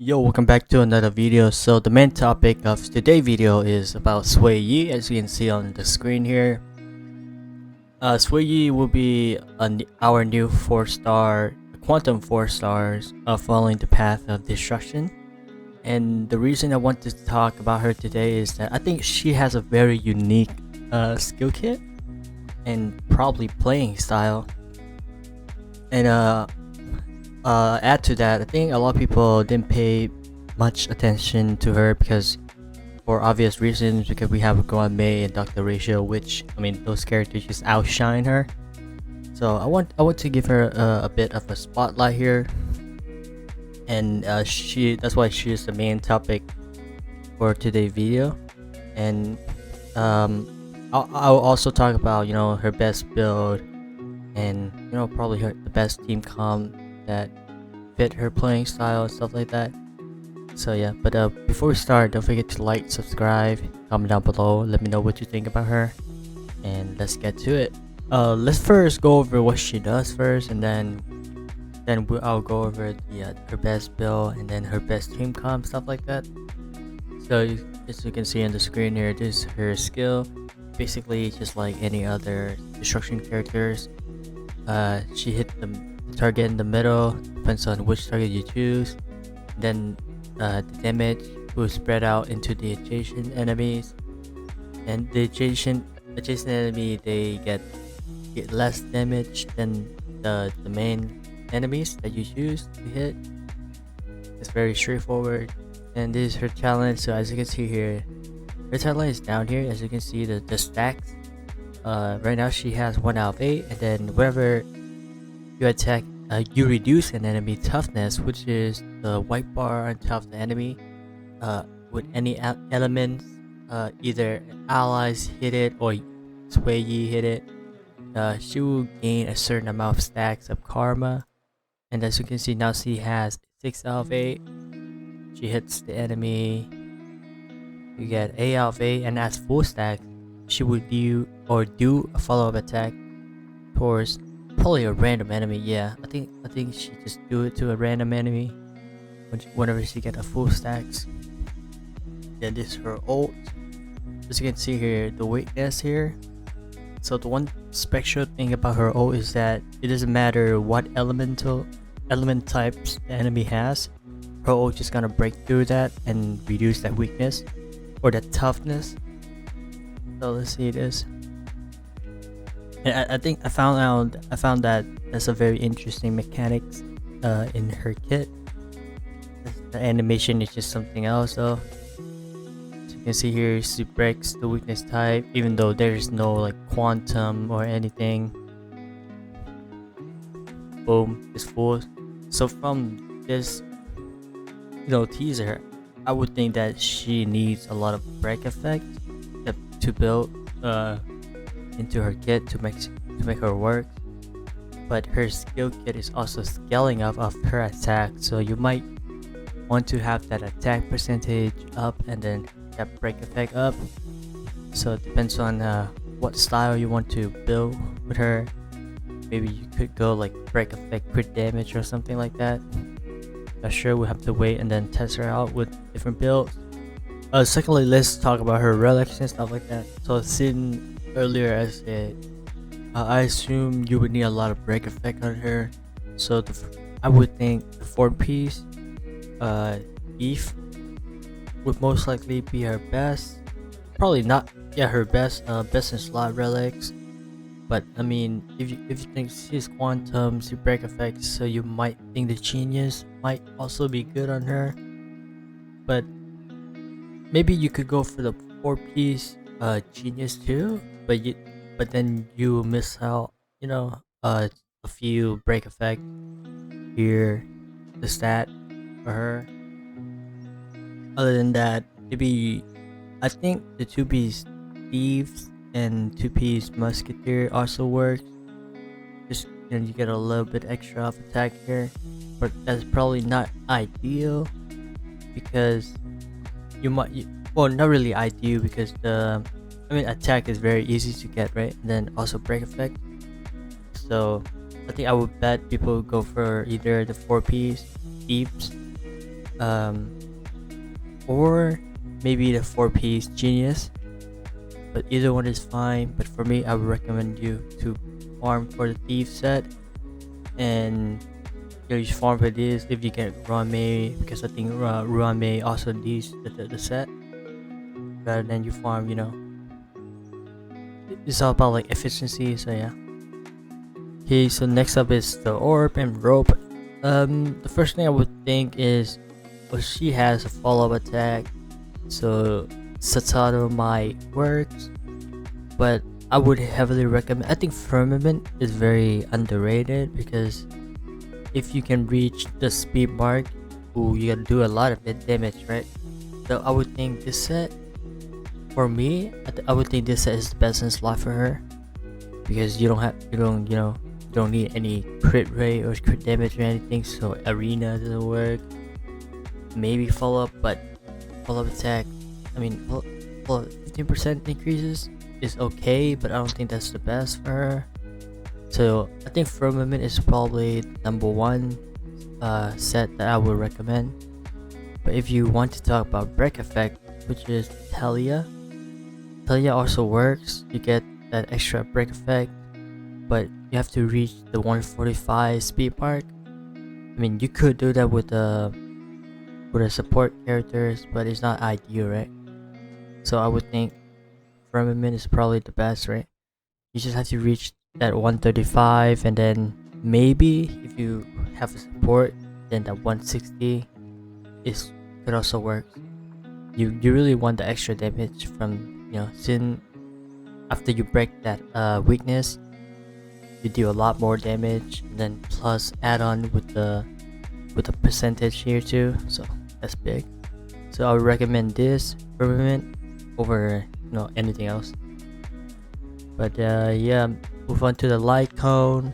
Yo, welcome back to another video. So the main topic of today's video is about Xueyi, as you can see on the screen here. Xueyi will be our new 4-star, quantum 4 stars, following the path of destruction. And the reason I want to talk about her today is that I think she has a very unique skill kit and probably playing style. And add to that, I think a lot of people didn't pay much attention to her because, for obvious reasons, because we have May and Dr.ratio, which I mean those characters just outshine her. So I want to give her a bit of a spotlight here, and that's why she is the main topic for today's video. And I'll also talk about her best build and probably the best team comp that fit her playing style and stuff like that. So yeah, but before we start, don't forget to like, subscribe, comment down below, let me know what you think about her, and let's get to it. Let's first go over what she does first, and then I'll go over her best build and then her best team comp, stuff like that. So as you can see on the screen here, this is her skill. Basically just like any other destruction characters, she hit the target in the middle, depends on which target you choose. Then the damage will spread out into the adjacent enemies, and the adjacent enemy, they get less damage than the main enemies that you choose to hit. It's very straightforward. And this is her talent. So as you can see here, her talent is down here. As you can see the stacks, right now she has 1 out of 8, and then whenever you attack, you reduce an enemy toughness, which is the white bar on top of the enemy, with any elements, either allies hit it or Xueyi hit it. She will gain a certain amount of stacks of karma, and as you can see now, she has 6 out of 8. She hits the enemy, you get 8 out of 8, and as full stack, she would do a follow-up attack towards probably a random enemy. Yeah, I think she just do it to a random enemy whenever she get a full stacks. Yeah, this is her ult. As you can see here, the weakness here. So the one special thing about her ult is that it doesn't matter what element types the enemy has, her ult just gonna break through that and reduce that weakness or that toughness. So let's see this. And I think I found that that's a very interesting mechanics in her kit. The animation is just something else though. As you can see here, she breaks the weakness type even though there is no like quantum or anything. Boom, it's full. So from this teaser, I would think that she needs a lot of break effect to build into her kit to make her work. But her skill kit is also scaling up of her attack, so you might want to have that attack percentage up and then that break effect up. So it depends on what style you want to build with her. Maybe you could go like break effect crit damage or something like that. Not sure, we'll have to wait and then test her out with different builds. Secondly, let's talk about her relics and stuff like that. So since earlier I said, I assume you would need a lot of break effect on her. So I would think the 4-piece Eve would most likely be her best. Probably not, yeah, her best in slot relics. But I mean, if you think she's quantum, she break effect, so you might think the genius might also be good on her. But maybe you could go for the 4-piece genius too, but then you miss out a few break effect here, the stat for her. Other than that, maybe I think the 2-piece thieves and 2-piece musketeer also works. Just you get a little bit extra of attack here, but that's probably not ideal because well, not really ideal because attack is very easy to get, right? And then also break effect. So I think I would bet people go for either the 4-piece thieves um, or maybe the 4-piece Genius. But either one is fine. But for me, I would recommend you to farm for the Thief set, and you just farm for this if you get Ruame, because I think Ruame also needs the set, rather than you farm. It's all about like efficiency. So yeah. Okay, so next up is the orb and rope. The first thing I would think is, well, she has a follow-up attack, so Satado might works, but I would heavily recommend. I think Firmament is very underrated, because if you can reach the speed mark, you can do a lot of damage, right? So I would think this set, for me, I would think this set is the best in slot for her, because you don't need any crit rate or crit damage or anything. So arena doesn't work. Maybe follow up, but follow up attack, I mean, 15% increases is okay, but I don't think that's the best for her. So I think Firmament is probably number one set that I would recommend. But if you want to talk about break effect, which is Talia also works. You get that extra break effect, but you have to reach the 145 speed mark. I mean, you could do that with the support characters, but it's not ideal, right? So I would think Firmament is probably the best, right? You just have to reach that 135, and then maybe if you have a support, then that 160 could also work. You really want the extra damage from Sin. After you break that weakness, you do a lot more damage, and then plus add on with the percentage here too, so that's big. So I would recommend this Firmament over anything else. But yeah, move on to the Lightcone.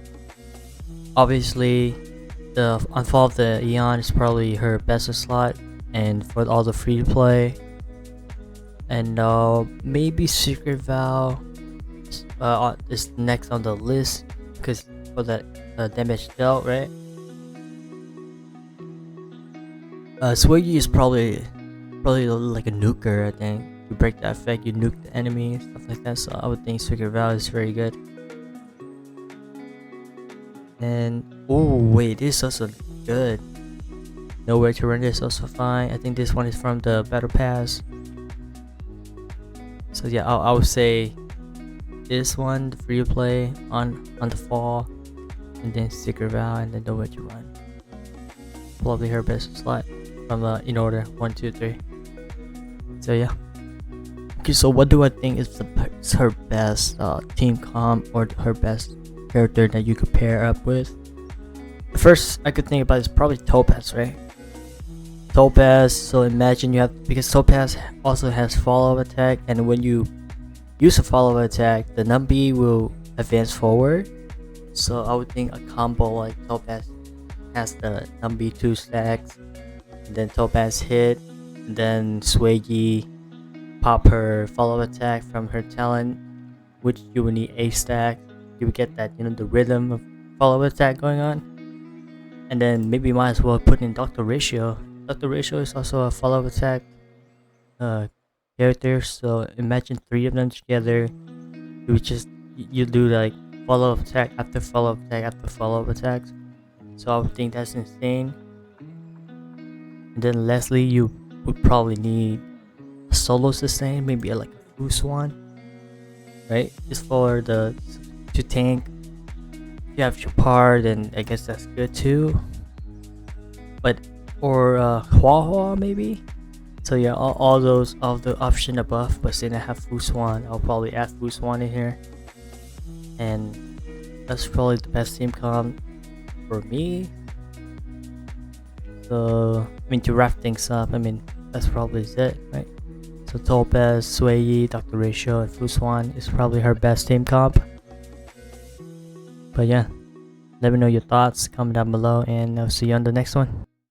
Obviously, the Unfall of the Eon is probably her best slot, and for all the free to play. And maybe Secret Vow is next on the list, because for that damage dealt, right? Xueyi is probably like a nuker. I think you break that effect, you nuke the enemy and stuff like that. So I would think Secret Vow is very good. And oh wait, this is also good. Nowhere to Run is also fine. I think this one is from the Battle Pass. So yeah, I would say this one, the free to play on the fall, and then Secret Vow, and then Nowhere to Run. Probably her best slot from in order 1, 2, 3. So yeah. Okay, so what do I think is her best team comp, or her best character that you could pair up with? The first I could think about is probably Topaz, right? Topaz, so imagine you have, because Topaz also has follow-up attack, and when you use a follow-up attack, the Numbi will advance forward. So I would think a combo like Topaz has the Numbi 2 stacks, and then Topaz hit, and then Xueyi pop her follow-up attack from her talent, which you will need a stack. You will get that, the rhythm of follow-up attack going on. And then maybe might as well put in Dr.ratio. Dr.ratio is also a follow-up attack character, so imagine 3 of them together. You do like follow-up attack after follow-up attack after follow-up attacks. So I would think that's insane. And then lastly, you would probably need a solo sustain, maybe like a Fu Swan, right? Just for to tank. If you have Chopard, then I guess that's good too. But or Hua Hua maybe. So yeah, all the option above. But since I have Fu Swan, I'll probably add Fu Swan in here, and that's probably the best team comp for me. So I mean, to wrap things up, I mean that's probably it, right? So Topaz, Xueyi, Dr.ratio, and Fu Swan is probably her best team comp. But yeah, let me know your thoughts, comment down below, and I'll see you on the next one.